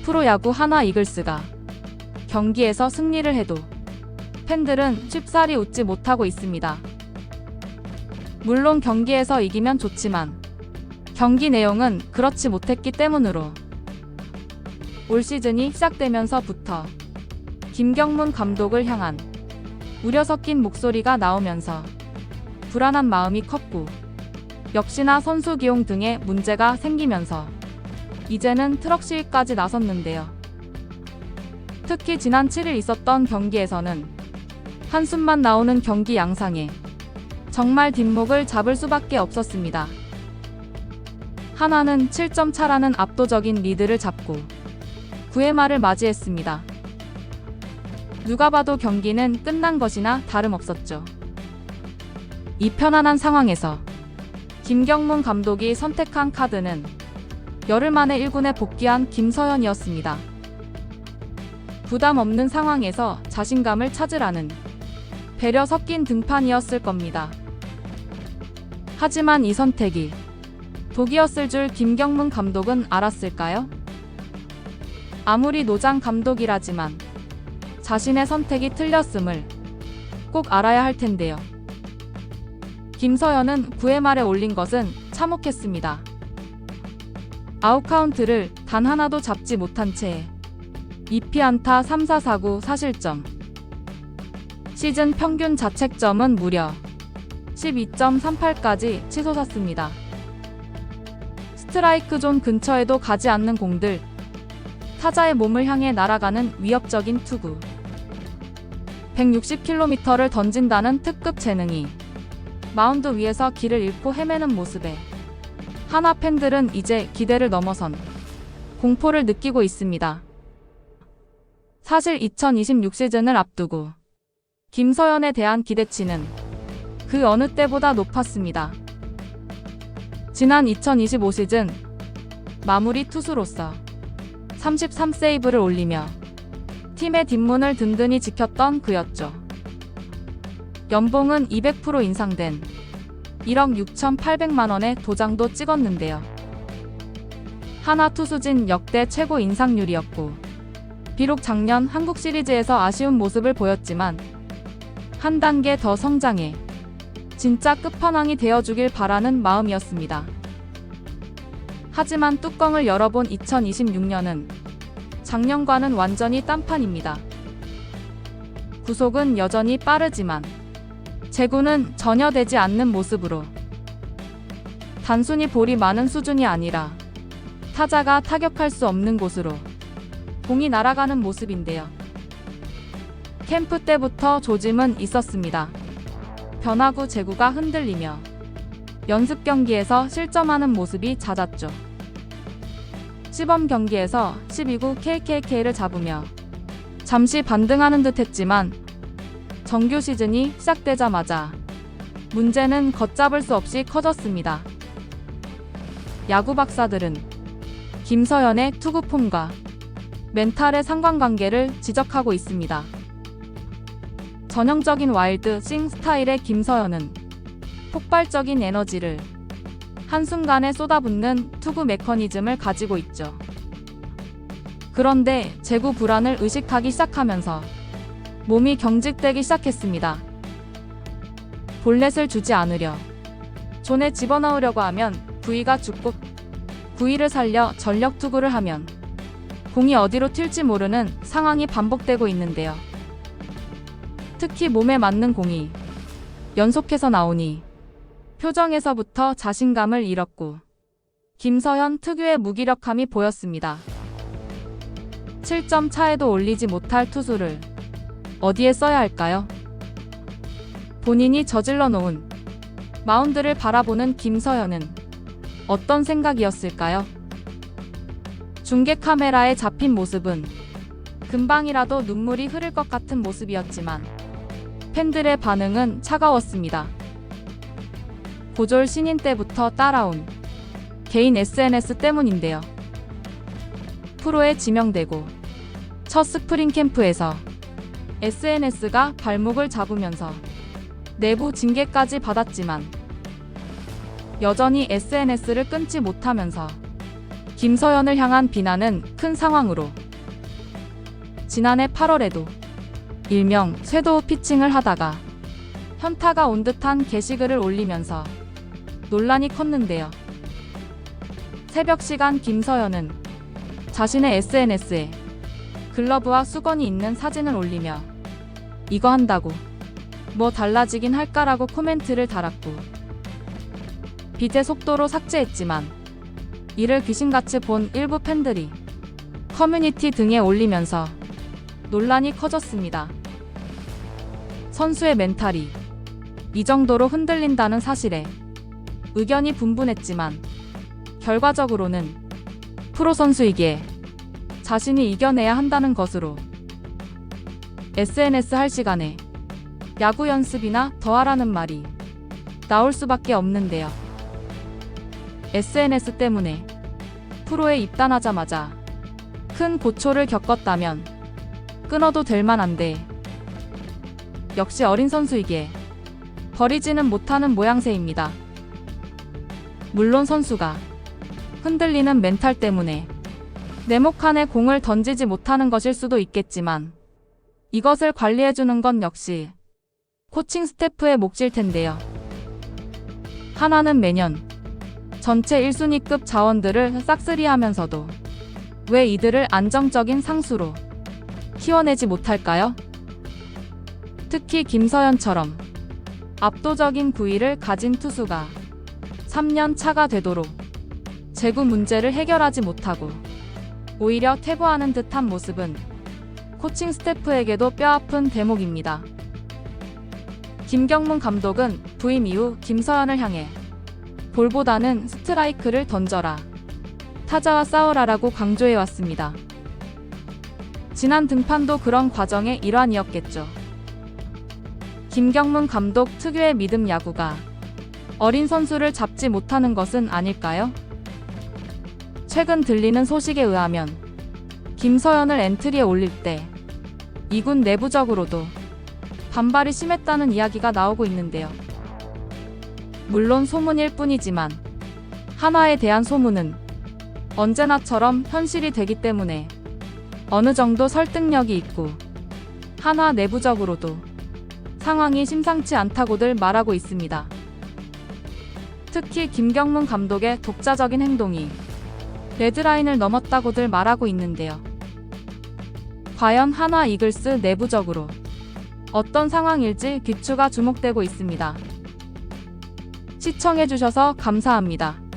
프로야구 하나 이글스가 경기에서 승리를 해도 팬들은 쉽사리 웃지 못하고 있습니다. 물론 경기에서 이기면 좋지만 경기 내용은 그렇지 못했기 때문으로 올 시즌이 시작되면서부터 김경문 감독을 향한 우려 섞인 목소리가 나오면서 불안한 마음이 컸고, 역시나 선수 기용 등의 문제가 생기면서 이제는 트럭 시위까지 나섰는데요. 특히 지난 7일 있었던 경기에서는 한숨만 나오는 경기 양상에 정말 뒷목을 잡을 수밖에 없었습니다. 하나는 7점 차라는 압도적인 리드를 잡고 9회 말을 맞이했습니다. 누가 봐도 경기는 끝난 것이나 다름없었죠. 이 편안한 상황에서 김경문 감독이 선택한 카드는 열흘 만에 1군에 복귀한 김서현이었습니다. 부담 없는 상황에서 자신감을 찾으라는 배려 섞인 등판이었을 겁니다. 하지만 이 선택이 독이었을 줄 김경문 감독은 알았을까요? 아무리 노장 감독이라지만 자신의 선택이 틀렸음을 꼭 알아야 할 텐데요. 김서현은 9회 말에 올린 것은 참혹했습니다. 아웃카운트를 단 하나도 잡지 못한 채 2피안타 3사 4구 4실점, 시즌 평균 자책점은 무려 12.38까지 치솟았습니다. 스트라이크 존 근처에도 가지 않는 공들, 타자의 몸을 향해 날아가는 위협적인 투구, 160km를 던진다는 특급 재능이 마운드 위에서 길을 잃고 헤매는 모습에 하나 팬들은 이제 기대를 넘어선 공포를 느끼고 있습니다. 사실 2026 시즌을 앞두고 김서현에 대한 기대치는 그 어느 때보다 높았습니다. 지난 2025 시즌 마무리 투수로서 33세이브를 올리며 팀의 뒷문을 든든히 지켰던 그였죠. 연봉은 200% 인상된 1억 6,800만 원의 도장도 찍었는데요. 하나 투수진 역대 최고 인상률이었고, 비록 작년 한국 시리즈에서 아쉬운 모습을 보였지만 한 단계 더 성장해 진짜 끝판왕이 되어주길 바라는 마음이었습니다. 하지만 뚜껑을 열어본 2026년은 작년과는 완전히 딴판입니다. 구속은 여전히 빠르지만 제구는 전혀 되지 않는 모습으로 단순히 볼이 많은 수준이 아니라 타자가 타격할 수 없는 곳으로 공이 날아가는 모습인데요. 캠프 때부터 조짐은 있었습니다. 변화구 제구가 흔들리며 연습 경기에서 실점하는 모습이 잦았죠. 시범 경기에서 12구 KKK를 잡으며 잠시 반등하는 듯 했지만 정규 시즌이 시작되자마자 문제는 걷잡을 수 없이 커졌습니다. 야구 박사들은 김서현의 투구 폼과 멘탈의 상관관계를 지적하고 있습니다. 전형적인 와일드 싱 스타일의 김서현은 폭발적인 에너지를 한순간에 쏟아붓는 투구 메커니즘을 가지고 있죠. 그런데 제구 불안을 의식하기 시작하면서 몸이 경직되기 시작했습니다. 볼넷을 주지 않으려 존에 집어넣으려고 하면 구위가 죽고, 구위를 살려 전력 투구를 하면 공이 어디로 튈지 모르는 상황이 반복되고 있는데요. 특히 몸에 맞는 공이 연속해서 나오니 표정에서부터 자신감을 잃었고 김서현 특유의 무기력함이 보였습니다. 7점 차에도 올리지 못할 투수를 어디에 써야 할까요? 본인이 저질러 놓은 마운드를 바라보는 김서현은 어떤 생각이었을까요? 중계 카메라에 잡힌 모습은 금방이라도 눈물이 흐를 것 같은 모습이었지만 팬들의 반응은 차가웠습니다. 고졸 신인 때부터 따라온 개인 SNS 때문인데요. 프로에 지명되고 첫 스프링 캠프에서 SNS가 발목을 잡으면서 내부 징계까지 받았지만 여전히 SNS를 끊지 못하면서 김서연을 향한 비난은 큰 상황으로 지난해 8월에도 일명 쇄도 피칭을 하다가 현타가 온 듯한 게시글을 올리면서 논란이 컸는데요. 새벽 시간 김서연은 자신의 SNS에 글러브와 수건이 있는 사진을 올리며 이거 한다고 뭐 달라지긴 할까라고 코멘트를 달았고 빛의 속도로 삭제했지만 이를 귀신같이 본 일부 팬들이 커뮤니티 등에 올리면서 논란이 커졌습니다. 선수의 멘탈이 이 정도로 흔들린다는 사실에 의견이 분분했지만 결과적으로는 프로 선수이기에 자신이 이겨내야 한다는 것으로 SNS 할 시간에 야구 연습이나 더 하라는 말이 나올 수밖에 없는데요. SNS 때문에 프로에 입단하자마자 큰 고초를 겪었다면 끊어도 될 만한데 역시 어린 선수이기에 버리지는 못하는 모양새입니다. 물론 선수가 흔들리는 멘탈 때문에 네모칸에 공을 던지지 못하는 것일 수도 있겠지만 이것을 관리해주는 건 역시 코칭 스태프의 몫일 텐데요. 하나는 매년 전체 1순위급 자원들을 싹쓸이하면서도 왜 이들을 안정적인 상수로 키워내지 못할까요? 특히 김서연처럼 압도적인 구위를 가진 투수가 3년 차가 되도록 제구 문제를 해결하지 못하고 오히려 퇴보하는 듯한 모습은 코칭 스태프에게도 뼈아픈 대목입니다. 김경문 감독은 부임 이후 김서연을 향해 볼보다는 스트라이크를 던져라, 타자와 싸우라라고 강조해왔습니다. 지난 등판도 그런 과정의 일환이었겠죠. 김경문 감독 특유의 믿음 야구가 어린 선수를 잡지 못하는 것은 아닐까요? 최근 들리는 소식에 의하면 김서연을 엔트리에 올릴 때 2군 내부적으로도 반발이 심했다는 이야기가 나오고 있는데요. 물론 소문일 뿐이지만 한화에 대한 소문은 언제나처럼 현실이 되기 때문에 어느 정도 설득력이 있고 한화 내부적으로도 상황이 심상치 않다고들 말하고 있습니다. 특히 김경문 감독의 독자적인 행동이 레드라인을 넘었다고들 말하고 있는데요. 과연 한화 이글스 내부적으로 어떤 상황일지 귀추가 주목되고 있습니다. 시청해주셔서 감사합니다.